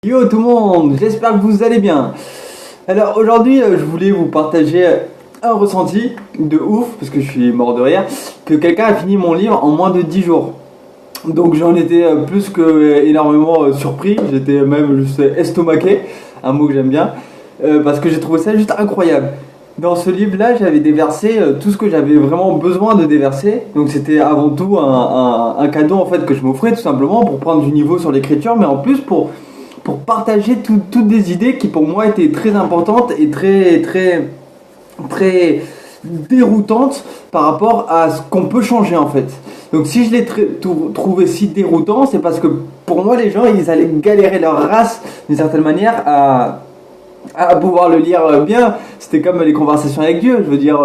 Yo tout le monde, j'espère que vous allez bien. Alors aujourd'hui, je voulais vous partager un ressenti de ouf, parce que je suis mort de rire, que quelqu'un a fini mon livre en moins de 10 jours. Donc j'en étais plus que énormément surpris, j'étais même juste estomaqué, un mot que j'aime bien, parce que j'ai trouvé ça juste incroyable. Dans ce livre-là, j'avais déversé tout ce que j'avais vraiment besoin de déverser. Donc c'était avant tout un cadeau en fait que je m'offrais tout simplement pour prendre du niveau sur l'écriture, mais en plus pour partager toutes des idées qui pour moi étaient très importantes et très déroutantes par rapport à ce qu'on peut changer en fait. Donc si je l'ai trouvé si déroutant, c'est parce que pour moi les gens ils allaient galérer leur race d'une certaine manière à pouvoir le lire bien. C'était comme les conversations avec Dieu, je veux dire,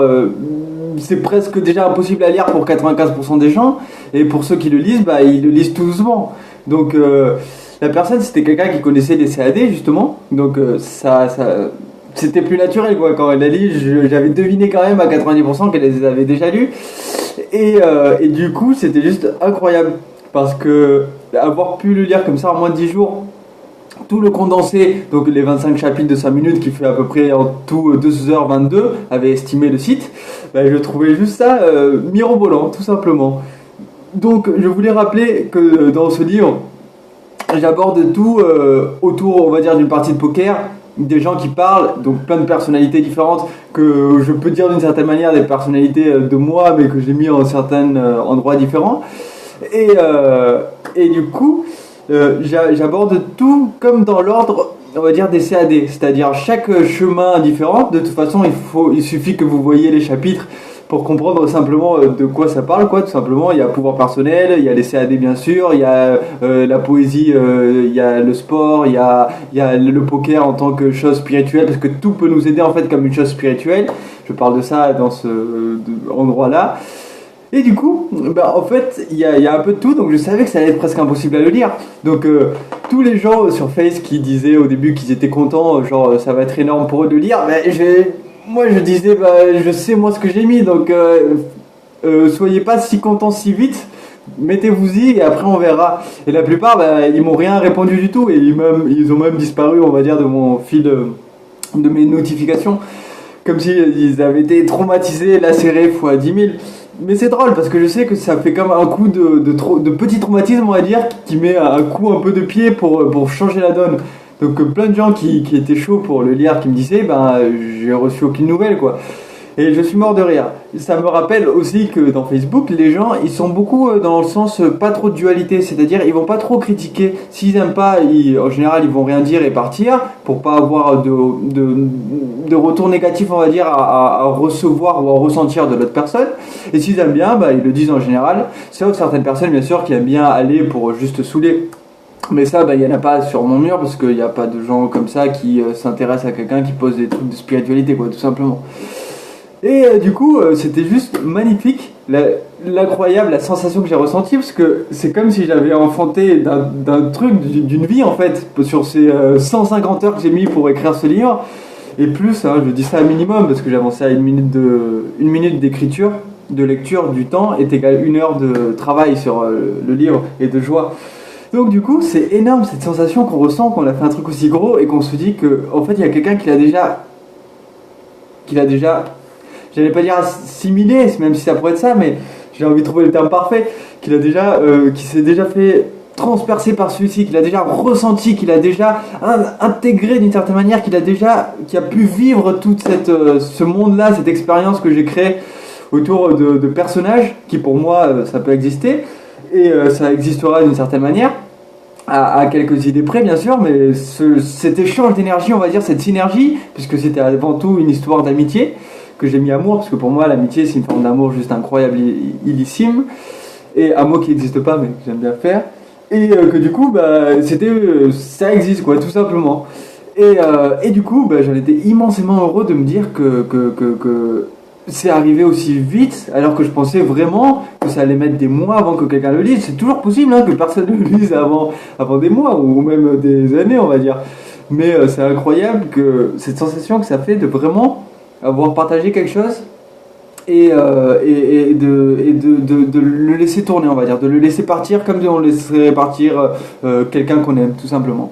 c'est presque déjà impossible à lire pour 95% des gens, et pour ceux qui le lisent, bah, ils le lisent tout doucement. Donc la personne c'était quelqu'un qui connaissait les CAD justement, donc c'était plus naturel quoi. Quand elle a lu, j'avais deviné quand même à 90% qu'elle les avait déjà lus, et du coup c'était juste incroyable, parce que avoir pu le lire comme ça en moins de 10 jours, tout le condensé, donc les 25 chapitres de 5 minutes qui fait à peu près en tout 2h22, avait estimé le site, bah, je trouvais juste ça mirobolant, tout simplement. Donc je voulais rappeler que dans ce livre, j'aborde tout autour, on va dire, d'une partie de poker, des gens qui parlent, donc plein de personnalités différentes, que je peux dire d'une certaine manière des personnalités de moi, mais que j'ai mis en certains endroits différents. Et du coup, j'aborde tout comme dans l'ordre, on va dire, des CAD, c'est-à-dire chaque chemin différent. De toute façon, il suffit que vous voyez les chapitres pour comprendre simplement de quoi ça parle, quoi. Tout simplement, il y a pouvoir personnel, il y a les CAD bien sûr, il y a la poésie, il y a le sport, il y a le poker en tant que chose spirituelle, parce que tout peut nous aider en fait comme une chose spirituelle. Je parle de ça dans ce endroit-là. Et du coup, bah, en fait, il y a un peu de tout, donc je savais que ça allait être presque impossible à le lire. Donc tous les gens sur Face qui disaient au début qu'ils étaient contents, genre ça va être énorme pour eux de lire, bah, moi je disais, bah, je sais moi ce que j'ai mis, donc soyez pas si contents si vite, mettez-vous-y et après on verra. Et la plupart, bah, ils m'ont rien répondu du tout, et ils ont même disparu, on va dire, de mon fil de mes notifications, comme s'ils avaient été traumatisés, lacérés fois 10 000. Mais c'est drôle parce que je sais que ça fait comme un coup de petit traumatisme, on va dire, qui met un coup un peu de pied pour changer la donne. Donc plein de gens qui étaient chauds pour le lire, qui me disaient, ben j'ai reçu aucune nouvelle quoi. Et je suis mort de rire. Ça me rappelle aussi que dans Facebook, les gens, ils sont beaucoup dans le sens pas trop de dualité, c'est-à-dire ils vont pas trop critiquer. S'ils aiment pas, en général, ils vont rien dire et partir pour pas avoir de retour négatif, on va dire, à recevoir ou à ressentir de l'autre personne. Et s'ils aiment bien, bah, ils le disent en général. Sauf certaines personnes, bien sûr, qui aiment bien aller pour juste saouler. Mais ça, bah, il n'y en a pas sur mon mur parce qu'il n'y a pas de gens comme ça qui s'intéressent à quelqu'un qui pose des trucs de spiritualité, quoi, tout simplement. Et du coup, c'était juste magnifique, l'incroyable, la sensation que j'ai ressentie, parce que c'est comme si j'avais enfanté d'un truc, d'une vie en fait, sur ces 150 heures que j'ai mis pour écrire ce livre, et plus, hein, je dis ça à minimum, parce que j'avançais à une minute d'écriture, de lecture du temps, est égal 1 heure de travail sur le livre, et de joie. Donc du coup, c'est énorme cette sensation qu'on ressent quand on a fait un truc aussi gros, et qu'on se dit que, en fait, il y a quelqu'un qui l'a déjà, j'allais pas dire assimilé, même si ça pourrait être ça, mais j'ai envie de trouver le terme parfait, qui s'est déjà fait transpercer par celui-ci, qu'il a déjà ressenti, qu'il a déjà intégré d'une certaine manière, qui a pu vivre tout ce monde-là, cette expérience que j'ai créée autour de personnages, qui pour moi, ça peut exister, et ça existera d'une certaine manière, à quelques idées près bien sûr, mais cet échange d'énergie, on va dire, cette synergie, puisque c'était avant tout une histoire d'amitié, que j'ai mis amour, parce que pour moi l'amitié c'est une forme d'amour juste incroyable, illissime, et un mot qui n'existe pas mais que j'aime bien faire, et que du coup bah, ça existe quoi, tout simplement. Et du coup bah, j'en étais immensément heureux de me dire que c'est arrivé aussi vite, alors que je pensais vraiment que ça allait mettre des mois avant que quelqu'un le lise. C'est toujours possible hein, que personne ne le lise avant des mois, ou même des années on va dire, mais c'est incroyable que cette sensation que ça fait de vraiment avoir partagé quelque chose et de le laisser tourner, on va dire, de le laisser partir comme on laisserait partir quelqu'un qu'on aime, tout simplement.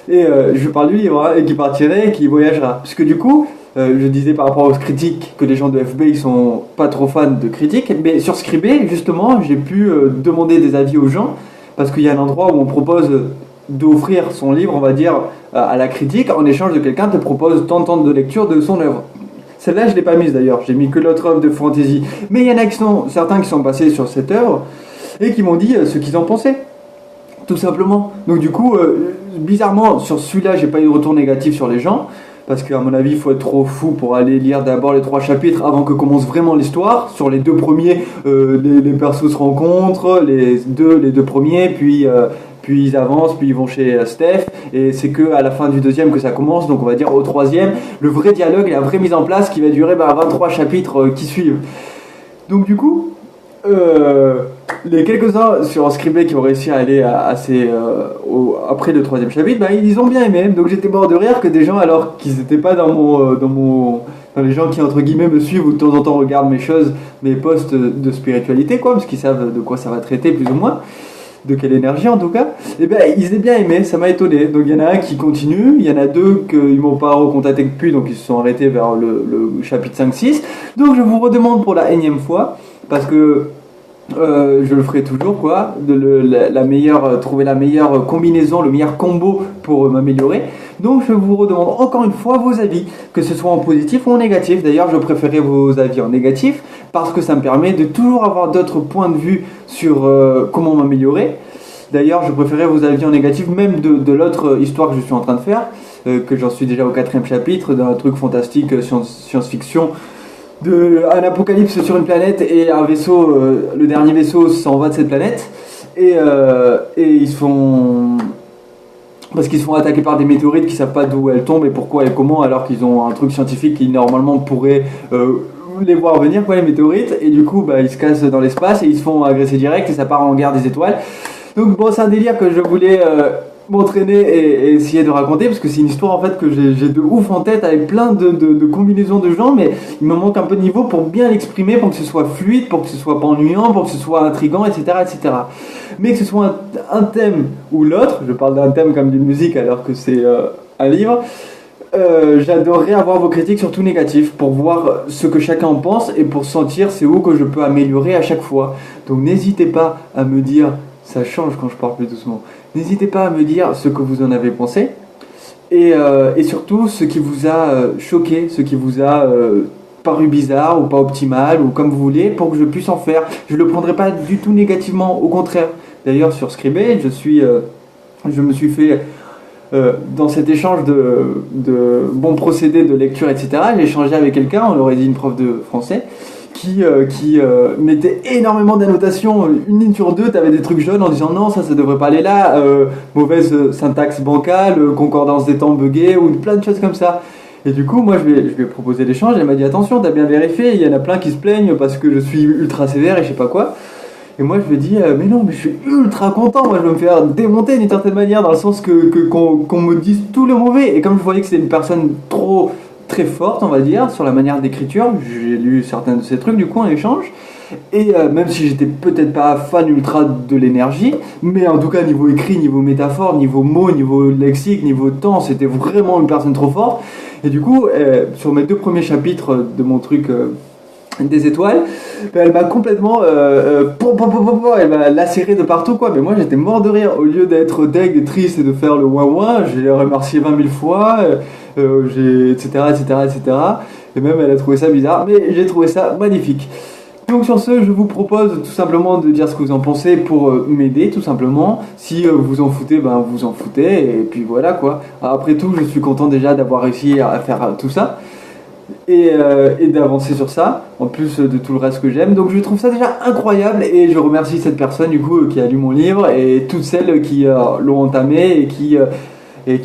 Et je parle du livre, hein, et qui partirait et qui voyagera. Parce que du coup, je disais par rapport aux critiques que les gens de FB ils sont pas trop fans de critiques, mais sur Scribd justement j'ai pu demander des avis aux gens parce qu'il y a un endroit où on propose d'offrir son livre, on va dire, à la critique en échange de quelqu'un te propose tant de temps de lecture de son œuvre. Celle-là je l'ai pas mise d'ailleurs, j'ai mis que l'autre œuvre de fantasy. Mais il y en a certains qui sont passés sur cette œuvre et qui m'ont dit ce qu'ils en pensaient. Tout simplement. Donc du coup, bizarrement, sur celui-là, j'ai pas eu de retour négatif sur les gens. Parce qu'à mon avis, il faut être trop fou pour aller lire d'abord les 3 chapitres avant que commence vraiment l'histoire. Sur les 2 premiers, les persos se rencontrent, les deux premiers, puis ils avancent, puis ils vont chez Steph. Et c'est que à la fin du 2e que ça commence, donc on va dire au 3e, le vrai dialogue et la vraie mise en place qui va durer 23 chapitres qui suivent. Donc du coup, les quelques-uns sur Scribd qui ont réussi à aller après le 3e chapitre, ils ont bien aimé. Donc j'étais mort de rire que des gens, alors qu'ils n'étaient pas dans les gens qui entre guillemets me suivent ou de temps en temps regardent mes posts de spiritualité, quoi, parce qu'ils savent de quoi ça va traiter plus ou moins, de quelle énergie en tout cas. Et ils aient bien aimé, ça m'a étonné. Donc il y en a un qui continue, il y en a 2 qui m'ont pas recontacté depuis, donc ils se sont arrêtés vers le chapitre 5-6. Donc je vous redemande pour la énième fois, parce que je le ferai toujours, quoi, trouver la meilleure combinaison, le meilleur combo pour m'améliorer. Donc je vous redemande encore une fois vos avis, que ce soit en positif ou en négatif. D'ailleurs, je préférais vos avis en négatif parce que ça me permet de toujours avoir d'autres points de vue sur comment m'améliorer. D'ailleurs, je préférais vos avis en négatif, même de l'autre histoire que je suis en train de faire, que j'en suis déjà au 4e chapitre, d'un truc fantastique, science-fiction, un apocalypse sur une planète et un vaisseau, le dernier vaisseau s'en va de cette planète et ils se font, parce qu'ils se font attaquer par des météorites qui savent pas d'où elles tombent et pourquoi et comment, alors qu'ils ont un truc scientifique qui normalement pourrait les voir venir, quoi, les météorites, et du coup ils se cassent dans l'espace et ils se font agresser direct et ça part en guerre des étoiles. Donc bon, c'est un délire que je voulais m'entraîner et essayer de raconter, parce que c'est une histoire en fait que j'ai de ouf en tête, avec plein de combinaisons de gens, mais il me manque un peu de niveau pour bien l'exprimer, pour que ce soit fluide, pour que ce soit pas ennuyant, pour que ce soit intriguant, etc. Mais que ce soit un thème ou l'autre, je parle d'un thème comme d'une musique alors que c'est un livre, j'adorerais avoir vos critiques, surtout négatives, pour voir ce que chacun en pense et pour sentir c'est où que je peux améliorer à chaque fois. Donc n'hésitez pas à me dire, ça change quand je parle plus doucement, n'hésitez pas à me dire ce que vous en avez pensé et surtout ce qui vous a choqué, ce qui vous a paru bizarre ou pas optimal ou comme vous voulez, pour que je puisse en faire. Je le prendrai pas du tout négativement, au contraire. D'ailleurs sur Scribd, je me suis fait dans cet échange de bons procédés de lecture, etc. J'ai échangé avec quelqu'un, on aurait dit une prof de français, qui mettait énormément d'annotations, une ligne sur 2, tu avais des trucs jaunes en disant non, ça devrait pas aller là, mauvaise syntaxe bancale, concordance des temps buggée, ou plein de choses comme ça. Et du coup, moi je lui ai proposé l'échange, elle m'a dit attention, t'as bien vérifié, il y en a plein qui se plaignent parce que je suis ultra sévère et je sais pas quoi. Et moi je lui ai dit mais non, mais je suis ultra content, moi je veux me faire démonter d'une certaine manière, dans le sens qu'on me dise tout le mauvais. Et comme je voyais que c'est une personne très forte, on va dire, sur la manière d'écriture, j'ai lu certains de ces trucs du coup en échange, et même si j'étais peut-être pas fan ultra de l'énergie, mais en tout cas niveau écrit, niveau métaphore, niveau mots, niveau lexique, niveau temps, c'était vraiment une personne trop forte. Et du coup sur mes 2 premiers chapitres de mon truc des étoiles, elle m'a complètement elle m'a lacéré de partout, quoi. Mais moi j'étais mort de rire, au lieu d'être deg et triste et de faire le ouin ouin, j'ai remercié 20 000 fois, etc. Et même elle a trouvé ça bizarre, mais j'ai trouvé ça magnifique. Donc sur ce, je vous propose tout simplement de dire ce que vous en pensez pour m'aider, tout simplement. Si vous en foutez, vous en foutez, et puis voilà, quoi. Après tout, je suis content déjà d'avoir réussi à faire tout ça et d'avancer sur ça, en plus de tout le reste que j'aime. Donc je trouve ça déjà incroyable, et je remercie cette personne du coup qui a lu mon livre, et toutes celles qui l'ont entamé et qui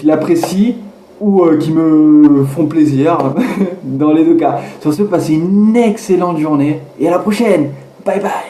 l'apprécient ou qui me font plaisir dans les 2 cas. Sur ce, passez une excellente journée et à la prochaine. Bye bye.